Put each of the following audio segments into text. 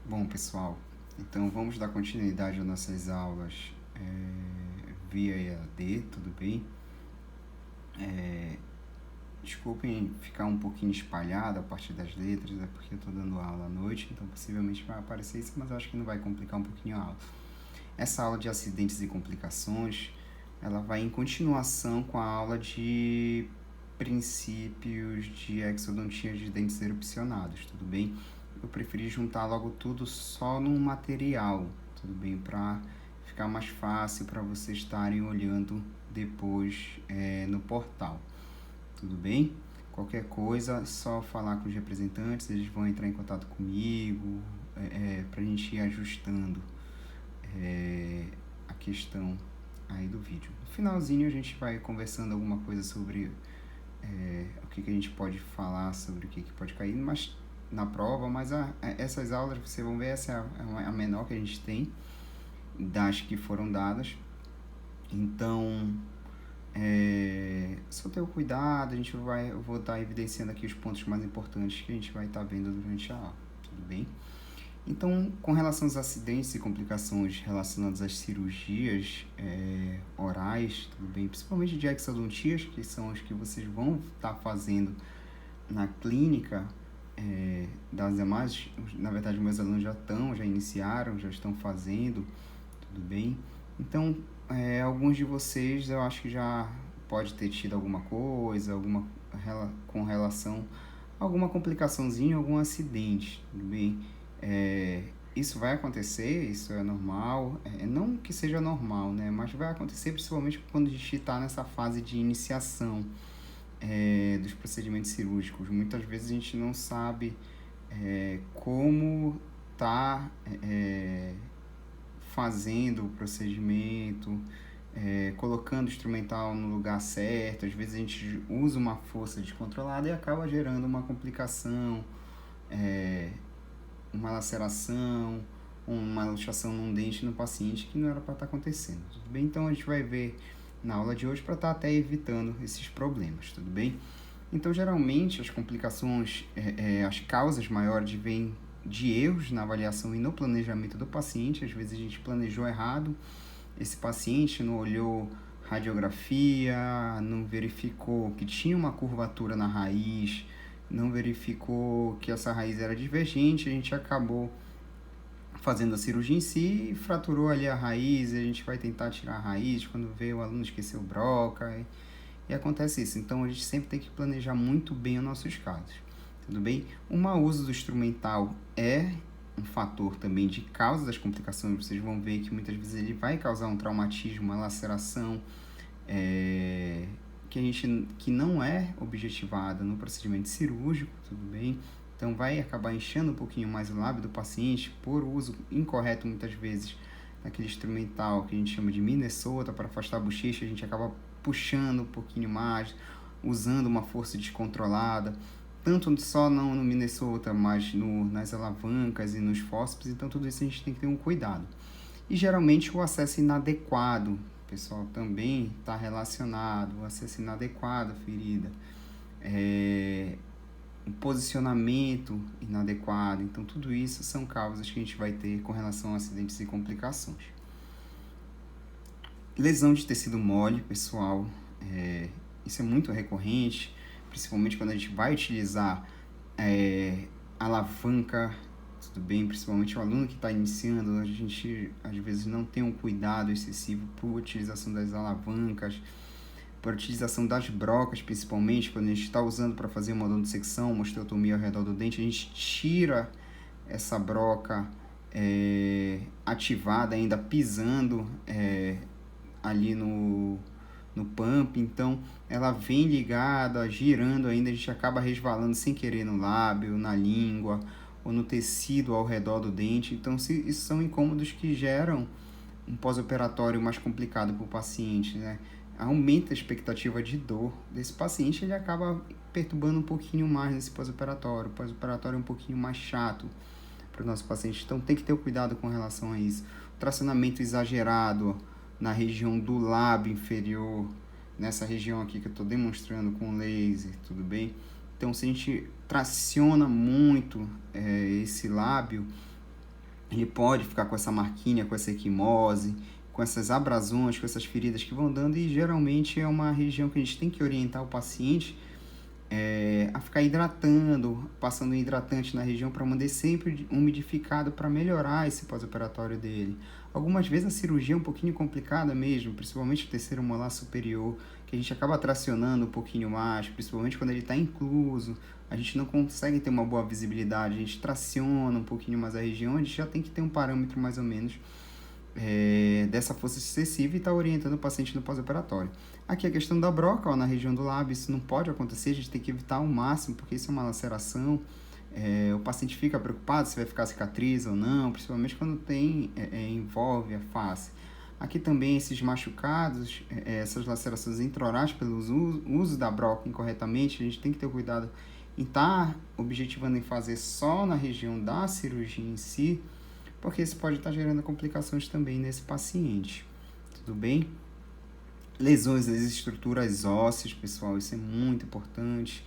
Bom, pessoal, então vamos dar continuidade às nossas aulas via EAD, tudo bem? Desculpem ficar um pouquinho espalhado a partir das letras, é porque eu estou dando aula à noite, então possivelmente vai aparecer isso, mas eu acho que não vai complicar um pouquinho a aula. Essa aula de acidentes e complicações, ela vai em continuação com a aula de princípios de exodontia de dentes erupcionados, tudo bem? Eu preferi juntar logo tudo só num material, tudo bem? Para ficar mais fácil para vocês estarem olhando depois no portal, tudo bem? Qualquer coisa, é só falar com os representantes, eles vão entrar em contato comigo para a gente ir ajustando a questão aí do vídeo. No finalzinho a gente vai conversando alguma coisa sobre o que a gente pode falar, sobre o que pode cair mas, na prova, mas essas aulas, vocês vão ver, essa é a menor que a gente tem, das que foram dadas. Então, só ter o cuidado, eu vou estar evidenciando aqui os pontos mais importantes que a gente vai estar vendo durante a aula, tudo bem? Então, com relação aos acidentes e complicações relacionadas às cirurgias orais, tudo bem? Principalmente de exodontias, que são as que vocês vão estar fazendo na clínica das demais. Na verdade, meus alunos já iniciaram, já estão fazendo, tudo bem? Então, alguns de vocês eu acho que já pode ter tido alguma coisa, com relação a alguma complicaçãozinha, algum acidente, tudo bem? Isso vai acontecer, isso é normal, não que seja normal, né? Mas vai acontecer principalmente quando a gente está nessa fase de iniciação dos procedimentos cirúrgicos. Muitas vezes a gente não sabe como tá fazendo o procedimento, colocando o instrumental no lugar certo. Às vezes a gente usa uma força descontrolada e acaba gerando uma complicação, uma laceração, uma luxação num dente no paciente que não era para estar acontecendo, tudo bem? Então a gente vai ver na aula de hoje para estar até evitando esses problemas, tudo bem? Então geralmente as complicações, as causas maiores vêm de erros na avaliação e no planejamento do paciente. Às vezes a gente planejou errado, esse paciente não olhou radiografia, não verificou que tinha uma curvatura na raiz, não verificou que essa raiz era divergente, a gente acabou fazendo a cirurgia em si e fraturou ali a raiz, a gente vai tentar tirar a raiz, quando vê o aluno esqueceu broca, e acontece isso. Então a gente sempre tem que planejar muito bem os nossos casos, tudo bem? O mau uso do instrumental é um fator também de causa das complicações. Vocês vão ver que muitas vezes ele vai causar um traumatismo, uma laceração, que não é objetivada no procedimento cirúrgico, tudo bem? Então vai acabar inchando um pouquinho mais o lábio do paciente por uso incorreto muitas vezes daquele instrumental que a gente chama de Minnesota para afastar a bochecha. A gente acaba puxando um pouquinho mais, usando uma força descontrolada, tanto só não no Minnesota, mas nas alavancas e nos fórceps. Então tudo isso a gente tem que ter um cuidado. E geralmente o acesso inadequado, pessoal, também está relacionado, o acesso inadequado à ferida, um posicionamento inadequado. Então tudo isso são causas que a gente vai ter com relação a acidentes e complicações. Lesão de tecido mole, pessoal, isso é muito recorrente, principalmente quando a gente vai utilizar alavanca, tudo bem? Principalmente o aluno que está iniciando, a gente às vezes não tem um cuidado excessivo por utilização das alavancas, por utilização das brocas, principalmente quando a gente está usando para fazer uma odontodissecção, uma osteotomia ao redor do dente, a gente tira essa broca ativada ainda, pisando ali no pump. Então ela vem ligada, girando ainda, a gente acaba resvalando sem querer no lábio, na língua ou no tecido ao redor do dente. Então isso são incômodos que geram um pós-operatório mais complicado para o paciente, né? Aumenta a expectativa de dor desse paciente, ele acaba perturbando um pouquinho mais nesse pós-operatório. O pós-operatório é um pouquinho mais chato para o nosso paciente, então tem que ter cuidado com relação a isso. O tracionamento exagerado na região do lábio inferior, nessa região aqui que eu estou demonstrando com laser, tudo bem? Então, se a gente traciona muito esse lábio, ele pode ficar com essa marquinha, com essa equimose, com essas abrasões, com essas feridas que vão dando, e geralmente é uma região que a gente tem que orientar o paciente a ficar hidratando, passando um hidratante na região para manter sempre umidificado para melhorar esse pós-operatório dele. Algumas vezes a cirurgia é um pouquinho complicada mesmo, principalmente o terceiro molar superior, que a gente acaba tracionando um pouquinho mais, principalmente quando ele está incluso, a gente não consegue ter uma boa visibilidade, a gente traciona um pouquinho mais a região, a gente já tem que ter um parâmetro mais ou menos dessa força excessiva e está orientando o paciente no pós-operatório. Aqui a questão da broca, ó, na região do lábio, isso não pode acontecer, a gente tem que evitar ao máximo, porque isso é uma laceração, o paciente fica preocupado se vai ficar cicatriz ou não, principalmente quando envolve a face. Aqui também esses machucados, essas lacerações intraorais pelo uso da broca incorretamente, a gente tem que ter cuidado em estar objetivando em fazer só na região da cirurgia em si, porque isso pode estar gerando complicações também nesse paciente, tudo bem? Lesões das estruturas ósseas, pessoal, isso é muito importante.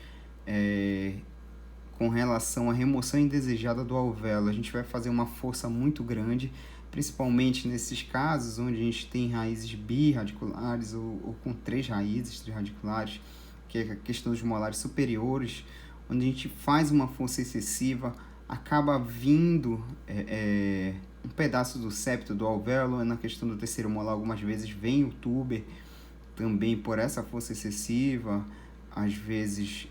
Com relação à remoção indesejada do alvéolo, a gente vai fazer uma força muito grande, principalmente nesses casos onde a gente tem raízes birradiculares ou com três raízes radiculares, que é a questão dos molares superiores, onde a gente faz uma força excessiva, acaba vindo um pedaço do septo do alvéolo. Na questão do terceiro molar, algumas vezes vem o túber também por essa força excessiva, às vezes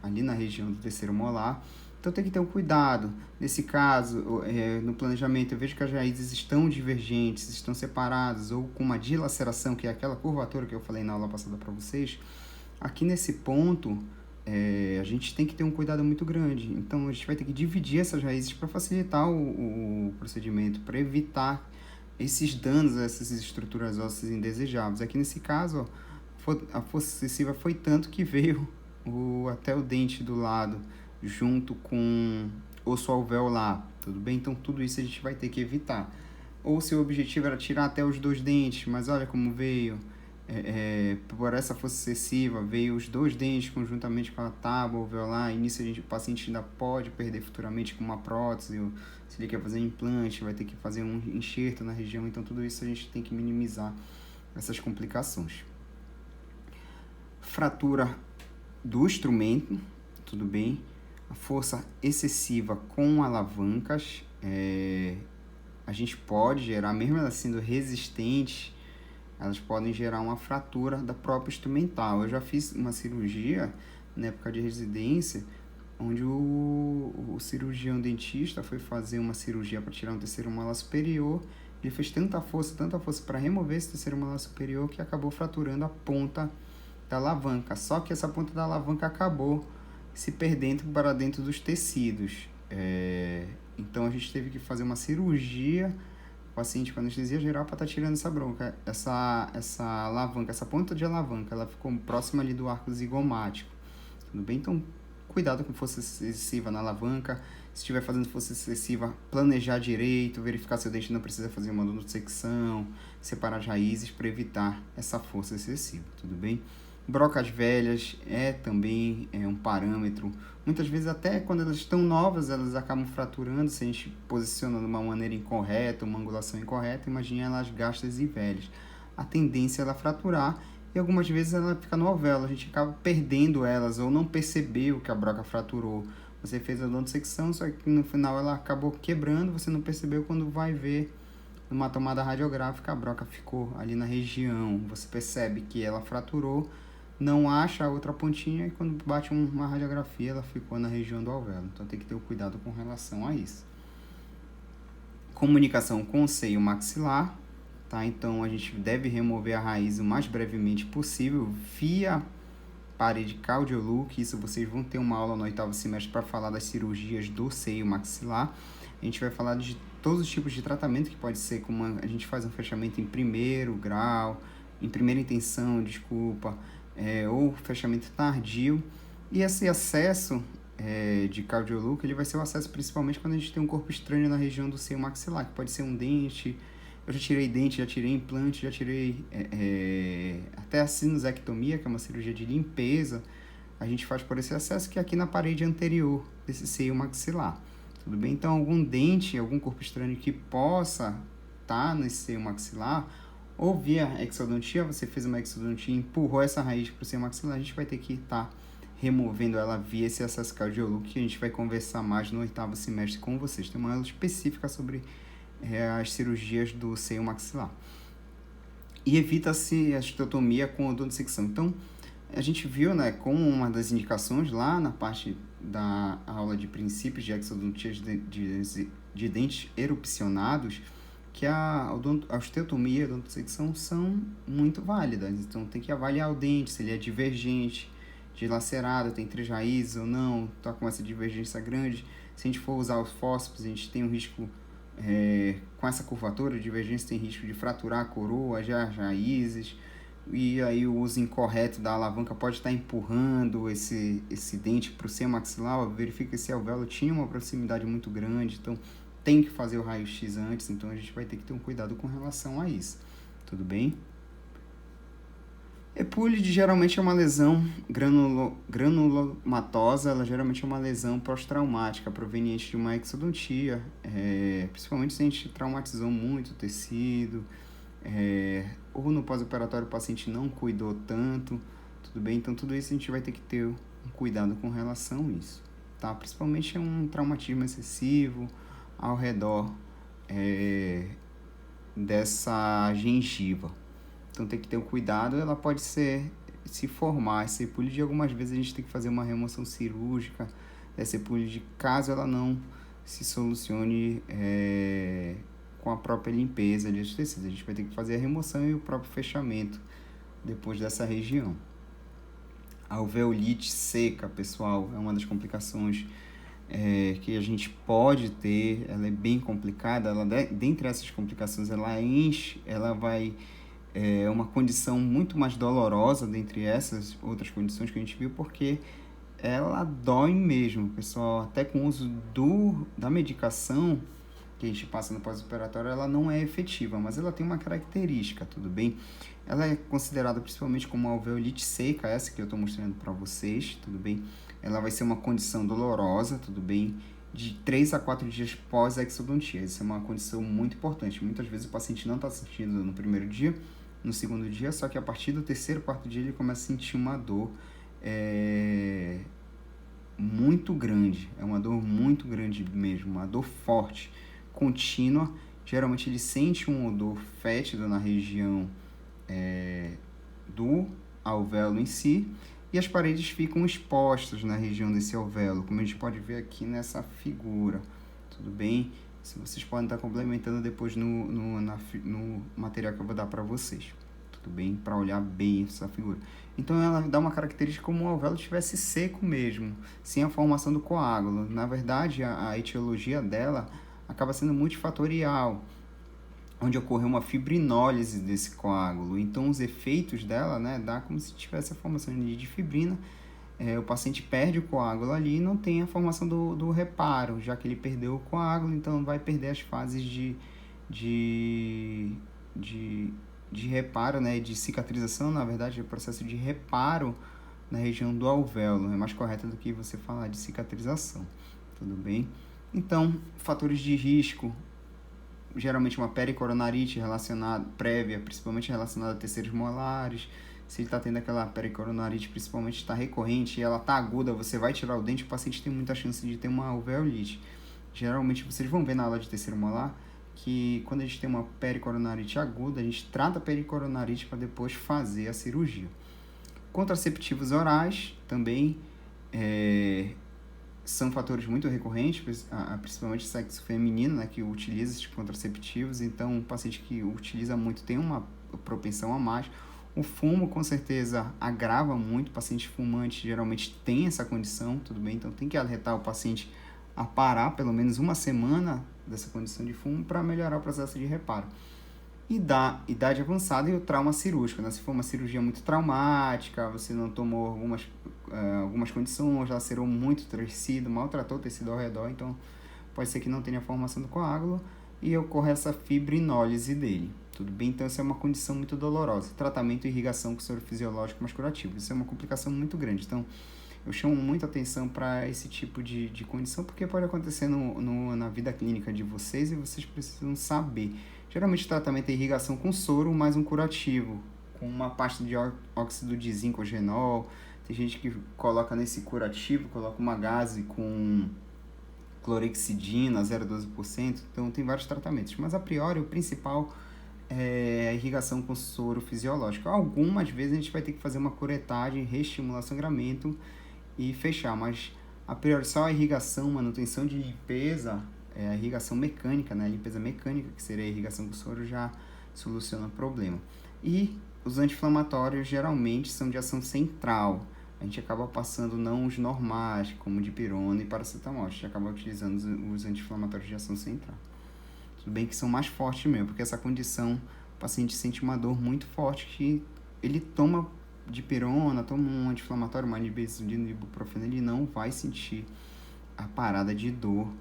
ali na região do terceiro molar. Então tem que ter um cuidado. Nesse caso, no planejamento, eu vejo que as raízes estão divergentes, estão separadas, ou com uma dilaceração, que é aquela curvatura que eu falei na aula passada para vocês. Aqui nesse ponto, a gente tem que ter um cuidado muito grande. Então a gente vai ter que dividir essas raízes para facilitar o procedimento, para evitar esses danos a essas estruturas ósseas indesejáveis. Aqui nesse caso, a força excessiva foi tanto que veio até o dente do lado, junto com osso alveolar, tudo bem? Então tudo isso a gente vai ter que evitar. Ou se o objetivo era tirar até os dois dentes, mas olha como veio, por essa força excessiva, veio os dois dentes conjuntamente com a tábua alveolar, e nisso o paciente ainda pode perder futuramente com uma prótese, ou se ele quer fazer um implante, vai ter que fazer um enxerto na região. Então tudo isso a gente tem que minimizar essas complicações. Fratura do instrumento, tudo bem? A força excessiva com alavancas, a gente pode gerar, mesmo elas sendo resistentes, elas podem gerar uma fratura da própria instrumental. Eu já fiz uma cirurgia na época de residência, onde o cirurgião dentista foi fazer uma cirurgia para tirar um terceiro molar superior. Ele fez tanta força para remover esse terceiro molar superior, que acabou fraturando a ponta da alavanca. Só que essa ponta da alavanca acabou se perdendo para dentro dos tecidos. Então a gente teve que fazer uma cirurgia, o paciente com anestesia geral, para estar tirando essa bronca. Essa alavanca, essa ponta de alavanca, ela ficou próxima ali do arco zigomático. Tudo bem? Então, cuidado com força excessiva na alavanca. Se estiver fazendo força excessiva, planejar direito, verificar se o dente não precisa fazer uma dissecção, separar as raízes para evitar essa força excessiva, tudo bem? Brocas velhas também um parâmetro. Muitas vezes, até quando elas estão novas, elas acabam fraturando se a gente posiciona de uma maneira incorreta, uma angulação incorreta. Imagine elas gastas e velhas. A tendência é ela fraturar, e algumas vezes ela fica no alvéolo, a gente acaba perdendo elas ou não percebeu que a broca fraturou. Você fez a dissecção, só que no final ela acabou quebrando, você não percebeu. Quando vai ver numa tomada radiográfica, a broca ficou ali na região. Você percebe que ela fraturou, não acha a outra pontinha, e quando bate uma radiografia, ela ficou na região do alvéolo. Então tem que ter o cuidado com relação a isso. Comunicação com o seio maxilar, tá? Então a gente deve remover a raiz o mais brevemente possível via parede cardiolúque. Isso vocês vão ter uma aula no 8º semestre para falar das cirurgias do seio maxilar. A gente vai falar de todos os tipos de tratamento, que pode ser como a gente faz um fechamento em primeiro grau, em primeira intenção, ou fechamento tardio. E esse acesso de cardiolúque, ele vai ser o acesso principalmente quando a gente tem um corpo estranho na região do seio maxilar, que pode ser um dente. Eu já tirei dente, já tirei implante, já tirei até a sinusectomia, que é uma cirurgia de limpeza. A gente faz por esse acesso, que é aqui na parede anterior desse seio maxilar. tudo bem? Então, algum dente, algum corpo estranho que possa estar nesse seio maxilar, ou via exodontia, você fez uma exodontia e empurrou essa raiz para o seio maxilar, a gente vai ter que estar removendo ela via esse acesso cardiológico, que a gente vai conversar mais no 8º semestre com vocês. Tem uma aula específica sobre as cirurgias do seio maxilar. E evita-se a esteotomia com odontodissecção. Então, a gente viu, né, como uma das indicações lá na parte da aula de princípios de exodontia de dentes erupcionados, que a osteotomia e a odontodissecção são muito válidas. Então, tem que avaliar o dente, se ele é divergente, dilacerado, tem 3 raízes ou não, está com essa divergência grande. Se a gente for usar os fórceps, a gente tem um risco, com essa curvatura, divergência, tem risco de fraturar a coroa, as raízes, e aí o uso incorreto da alavanca pode estar empurrando esse dente para o seio maxilar. Verifica se o alvéolo tinha uma proximidade muito grande, então tem que fazer o raio-x antes, então a gente vai ter que ter um cuidado com relação a isso, tudo bem? Epúlide geralmente é uma lesão granulomatosa, ela geralmente é uma lesão pós-traumática proveniente de uma exodontia, principalmente se a gente traumatizou muito o tecido, ou no pós-operatório o paciente não cuidou tanto, tudo bem? Então tudo isso a gente vai ter que ter um cuidado com relação a isso, tá? Principalmente é um traumatismo excessivo ao redor dessa gengiva. Então tem que ter um cuidado, ela pode se formar, essa epúlide, algumas vezes a gente tem que fazer uma remoção cirúrgica dessa epúlide, caso ela não se solucione com a própria limpeza de tecidos. A gente vai ter que fazer a remoção e o próprio fechamento depois dessa região. A alveolite seca, pessoal, é uma das complicações que a gente pode ter, ela é bem complicada, dentre essas complicações, ela vai... É uma condição muito mais dolorosa dentre essas outras condições que a gente viu, porque ela dói mesmo, pessoal. Até com o uso da medicação que a gente passa no pós-operatório, ela não é efetiva, mas ela tem uma característica, tudo bem? Ela é considerada principalmente como uma alveolite seca, essa que eu estou mostrando para vocês, tudo bem? Ela vai ser uma condição dolorosa, tudo bem? De 3 a 4 dias pós-exodontia. Isso é uma condição muito importante. Muitas vezes o paciente não está sentindo no primeiro dia, no segundo dia, só que a partir do 3º, 4º dia ele começa a sentir uma dor muito grande. É uma dor muito grande mesmo, uma dor forte, contínua. Geralmente ele sente um odor fétido na região do alvéolo em si, e as paredes ficam expostas na região desse alvéolo, como a gente pode ver aqui nessa figura, tudo bem? Se vocês podem estar complementando depois no material que eu vou dar para vocês, tudo bem? Para olhar bem essa figura. Então ela dá uma característica como o alvéolo estivesse seco mesmo, sem a formação do coágulo. Na verdade, a etiologia dela acaba sendo multifatorial, onde ocorreu uma fibrinólise desse coágulo. Então os efeitos dela, né, dá como se tivesse a formação de fibrina. O paciente perde o coágulo ali e não tem a formação do reparo, já que ele perdeu o coágulo, então vai perder as fases de reparo, né, de cicatrização. Na verdade, é o processo de reparo na região do alvéolo. É mais correto do que você falar de cicatrização, tudo bem? Então, fatores de risco, geralmente uma pericoronarite prévia, principalmente relacionada a terceiros molares. Se ele está tendo aquela pericoronarite, principalmente está recorrente e ela está aguda, você vai tirar o dente, o paciente tem muita chance de ter uma alveolite. Geralmente, vocês vão ver na aula de terceiro molar que quando a gente tem uma pericoronarite aguda, a gente trata a pericoronarite para depois fazer a cirurgia. Contraceptivos orais também são fatores muito recorrentes, principalmente sexo feminino, né, que utiliza esses contraceptivos. Então, o paciente que utiliza muito tem uma propensão a mais. O fumo, com certeza, agrava muito. O paciente fumante geralmente tem essa condição, tudo bem? Então, tem que alertar o paciente a parar pelo menos uma semana dessa condição de fumo para melhorar o processo de reparo. E da idade avançada e o trauma cirúrgico, né? Se for uma cirurgia muito traumática, você não tomou algumas condições, lacerou muito o tecido, maltratou o tecido ao redor, então pode ser que não tenha formação do coágulo e ocorre essa fibrinólise dele. Tudo bem? Então, essa é uma condição muito dolorosa. Tratamento e irrigação com soro fisiológico mais curativo. Isso é uma complicação muito grande. Então, Eu chamo muita atenção para esse tipo de condição, porque pode acontecer na vida clínica de vocês e vocês precisam saber. Geralmente o tratamento é irrigação com soro, mais um curativo, com uma pasta de óxido de zinco ou genol. Tem gente que coloca nesse curativo, coloca uma gase com clorexidina, 0,12%. Então tem vários tratamentos, mas a priori o principal é a irrigação com soro fisiológico. Algumas vezes a gente vai ter que fazer uma curetagem, reestimular o sangramento e fechar, mas a priori só a irrigação, manutenção de limpeza, a irrigação mecânica, né? A limpeza mecânica, que seria a irrigação com soro, já soluciona o problema. E os anti-inflamatórios geralmente são de ação central. A gente acaba passando não os normais, como dipirona e paracetamol. A gente acaba utilizando os anti-inflamatórios de ação central. Tudo bem que são mais fortes mesmo, porque essa condição, o paciente sente uma dor muito forte que ele toma dipirona, toma um anti-inflamatório, uma nibezudina, ibuprofeno, ele não vai sentir a parada de dor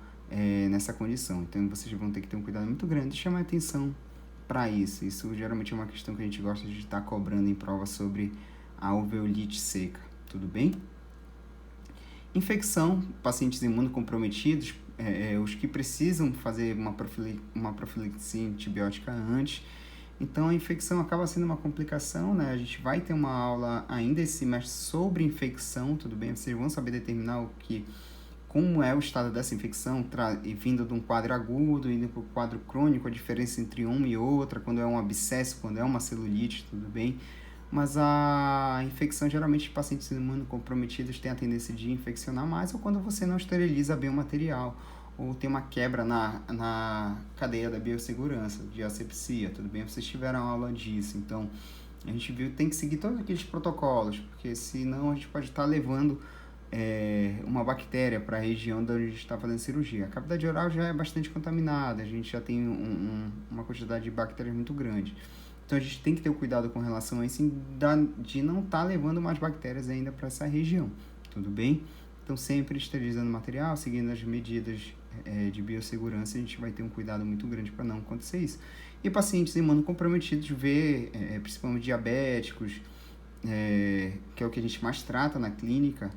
nessa condição. Então vocês vão ter que ter um cuidado muito grande de chamar atenção para isso. Isso geralmente é uma questão que a gente gosta de estar cobrando em prova sobre a alveolite seca. Tudo bem? Infecção, pacientes imunocomprometidos, os que precisam fazer uma profilaxia antibiótica antes. Então a infecção acaba sendo uma complicação, né? A gente vai ter uma aula ainda esse semestre sobre infecção, tudo bem? Vocês vão saber determinar como é o estado dessa infecção, vindo de um quadro agudo, indo para o quadro crônico, a diferença entre uma e outra, quando é um abscesso, quando é uma celulite, tudo bem? Mas a infecção, geralmente, pacientes imunocomprometidos têm a tendência de infeccionar mais, ou quando você não esteriliza bem o material, ou tem uma quebra na cadeia da biossegurança, de asepsia, tudo bem? Vocês tiveram aula disso, então a gente viu que tem que seguir todos aqueles protocolos, porque senão a gente pode estar levando uma bactéria para a região onde a gente está fazendo cirurgia. A cavidade oral já é bastante contaminada, a gente já tem uma quantidade de bactérias muito grande. Então a gente tem que ter o cuidado com relação a isso, de não estar levando mais bactérias ainda para essa região, tudo bem? Então sempre esterilizando o material, seguindo as medidas de biossegurança, a gente vai ter um cuidado muito grande para não acontecer isso. E pacientes imunocomprometidos, principalmente diabéticos, que é o que a gente mais trata na clínica,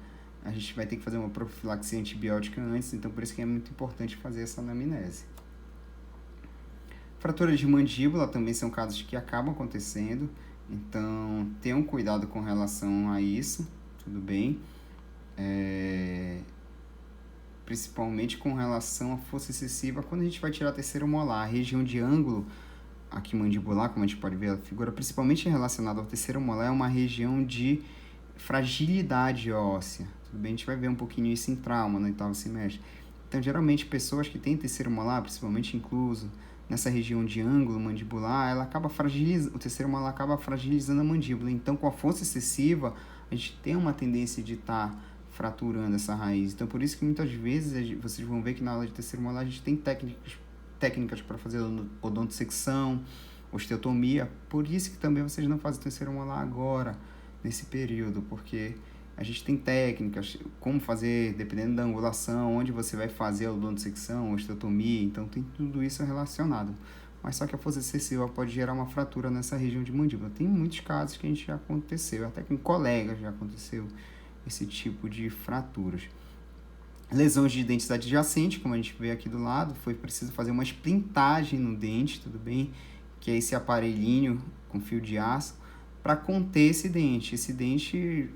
a gente vai ter que fazer uma profilaxia antibiótica antes, então por isso que é muito importante fazer essa anamnese. Fraturas de mandíbula também são casos que acabam acontecendo, então tenham cuidado com relação a isso, tudo bem? Principalmente com relação à força excessiva, quando a gente vai tirar a terceira molar, a região de ângulo aqui mandibular, como a gente pode ver a figura, principalmente relacionada ao terceiro molar, é uma região de fragilidade óssea, tudo bem? A gente vai ver um pouquinho isso em trauma no oitavo semestre. Então, geralmente, pessoas que têm terceiro molar, principalmente incluso nessa região de ângulo mandibular, ela acaba o terceiro molar acaba fragilizando a mandíbula. Então, com a força excessiva, a gente tem uma tendência de estar fraturando essa raiz. Então, por isso que muitas vezes vocês vão ver que na aula de terceiro molar a gente tem técnicas para fazer odontodissecção, osteotomia. Por isso que também vocês não fazem terceiro molar agora, nesse período, porque a gente tem técnicas, como fazer, dependendo da angulação, onde você vai fazer a odontodissecção, osteotomia, então tem tudo isso relacionado. Mas só que a força excessiva pode gerar uma fratura nessa região de mandíbula. Tem muitos casos que a gente já aconteceu, até com colegas já aconteceu esse tipo de fraturas. Lesões de dentes adjacentes, como a gente vê aqui do lado, foi preciso fazer uma esplintagem no dente, tudo bem? Que é esse aparelhinho com fio de aço, para conter esse dente. Esse dente,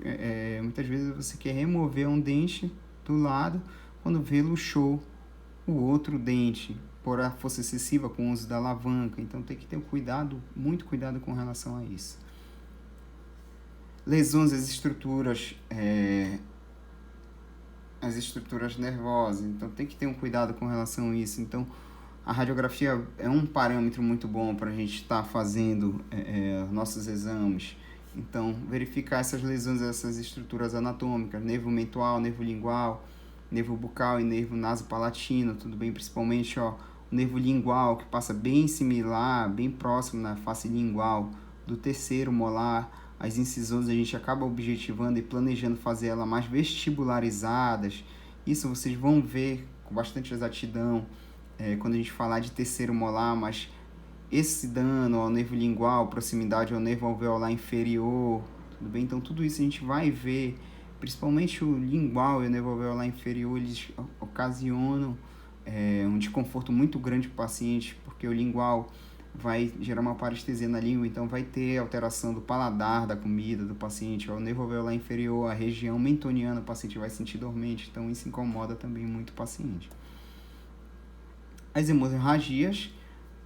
muitas vezes você quer remover um dente do lado, quando vê, luxou o outro dente, por a força excessiva com o uso da alavanca. Então tem que ter muito cuidado com relação a isso. Lesões às estruturas nervosas, então tem que ter um cuidado com relação a isso. Então a radiografia é um parâmetro muito bom para a gente estar fazendo nossos exames. Então, verificar essas lesões, essas estruturas anatômicas, nervo mental, nervo lingual, nervo bucal e nervo nasopalatino, tudo bem? Principalmente o nervo lingual, que passa bem similar, bem próximo na face lingual do terceiro molar. As incisões a gente acaba objetivando e planejando fazer elas mais vestibularizadas. Isso vocês vão ver com bastante exatidão quando a gente falar de terceiro molar, mas esse dano ao nervo lingual, proximidade ao nervo alveolar inferior, tudo bem? Então tudo isso a gente vai ver principalmente o lingual e o nervo alveolar inferior, eles ocasionam um desconforto muito grande para o paciente, porque o lingual vai gerar uma parestesia na língua, então vai ter alteração do paladar da comida do paciente. O nervo alveolar inferior, a região mentoniana, o paciente vai sentir dormente, então isso incomoda também muito o paciente. As hemorragias,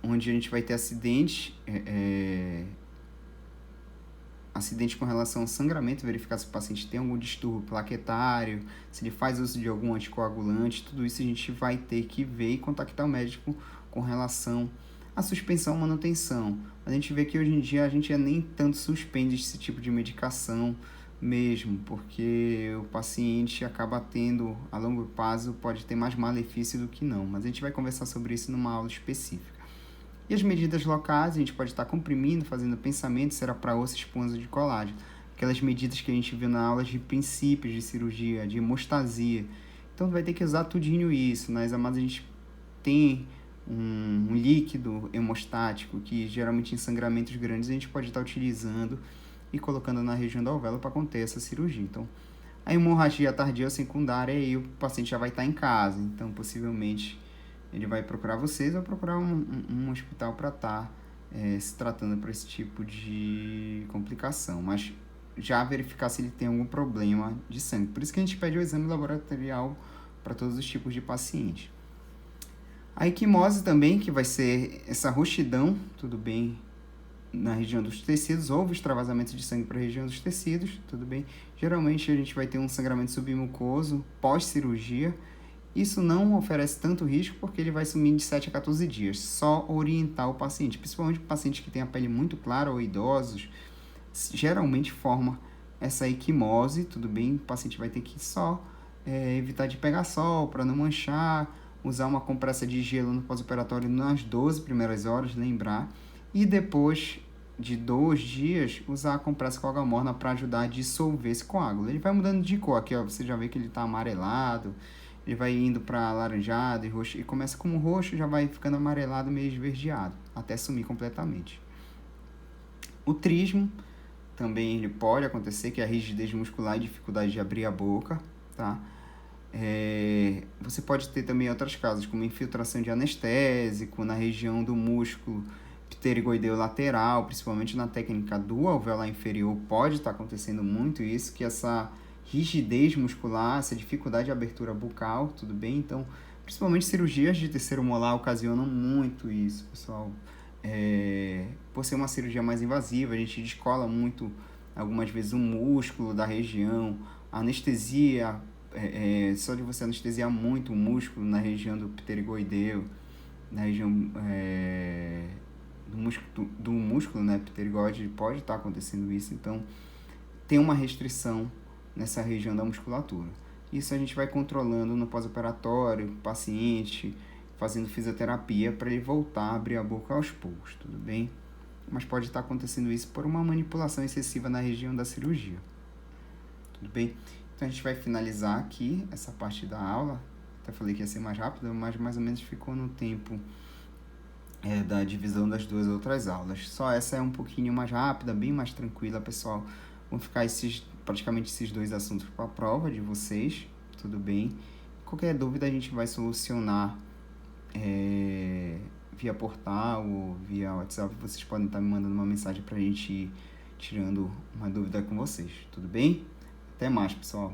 onde a gente vai ter acidentes com relação ao sangramento, verificar se o paciente tem algum distúrbio plaquetário, se ele faz uso de algum anticoagulante, tudo isso a gente vai ter que ver e contactar o médico com relação à suspensão ou manutenção. A gente vê que hoje em dia a gente nem tanto suspende esse tipo de medicação mesmo, porque o paciente acaba tendo, a longo prazo, pode ter mais malefício do que não, mas a gente vai conversar sobre isso numa aula específica. E as medidas locais, a gente pode estar comprimindo, fazendo pensamento, será para osso, esponja de colágeno. Aquelas medidas que a gente viu na aula de princípios de cirurgia, de hemostasia. Então, vai ter que usar tudinho isso. Nas amadas a gente tem um líquido hemostático, que geralmente em sangramentos grandes a gente pode estar utilizando e colocando na região da alvéola para conter essa cirurgia. Então, a hemorragia tardia ou secundária, aí o paciente já vai estar em casa. Então, possivelmente, ele vai procurar vocês ou procurar um hospital para estar se tratando para esse tipo de complicação, mas já verificar se ele tem algum problema de sangue. Por isso que a gente pede o exame laboratorial para todos os tipos de pacientes. A equimose também, que vai ser essa roxidão, tudo bem, na região dos tecidos, houve extravasamento de sangue para a região dos tecidos, tudo bem. Geralmente a gente vai ter um sangramento submucoso pós-cirurgia. Isso não oferece tanto risco porque ele vai sumir de 7 a 14 dias. Só orientar o paciente, principalmente pacientes que têm a pele muito clara ou idosos, geralmente forma essa equimose, tudo bem? O paciente vai ter que só evitar de pegar sol para não manchar, usar uma compressa de gelo no pós-operatório nas 12 primeiras horas, lembrar. E depois de 2 dias, usar a compressa com água morna para ajudar a dissolver esse coágulo. Ele vai mudando de cor, aqui ó, você já vê que ele está amarelado, ele vai indo para alaranjado e roxo, e começa como roxo, já vai ficando amarelado, meio esverdeado, até sumir completamente. O trismo também ele pode acontecer, que é a rigidez muscular e dificuldade de abrir a boca, tá? Você pode ter também outras causas, como infiltração de anestésico na região do músculo pterigoideu lateral, principalmente na técnica do alvéolar inferior, pode estar acontecendo muito isso, que essa rigidez muscular, essa dificuldade de abertura bucal, tudo bem? Então, principalmente cirurgias de terceiro molar ocasionam muito isso, pessoal. Por ser uma cirurgia mais invasiva, a gente descola muito, algumas vezes, o músculo da região, a anestesia, só de você anestesiar muito o músculo na região do pterigoideu, na região do músculo, né, pterigoide, pode estar acontecendo isso. Então, tem uma restrição nessa região da musculatura. Isso a gente vai controlando no pós-operatório, paciente, fazendo fisioterapia para ele voltar a abrir a boca aos poucos, tudo bem? Mas pode estar acontecendo isso por uma manipulação excessiva na região da cirurgia, tudo bem? Então a gente vai finalizar aqui essa parte da aula. Até falei que ia ser mais rápido, mas mais ou menos ficou no tempo da divisão das 2 outras aulas. Só essa é um pouquinho mais rápida, bem mais tranquila, pessoal. Vão ficar praticamente esses 2 assuntos para a prova de vocês, tudo bem? Qualquer dúvida a gente vai solucionar via portal ou via WhatsApp. Vocês podem estar me mandando uma mensagem para a gente ir tirando uma dúvida com vocês, tudo bem? Até mais, pessoal!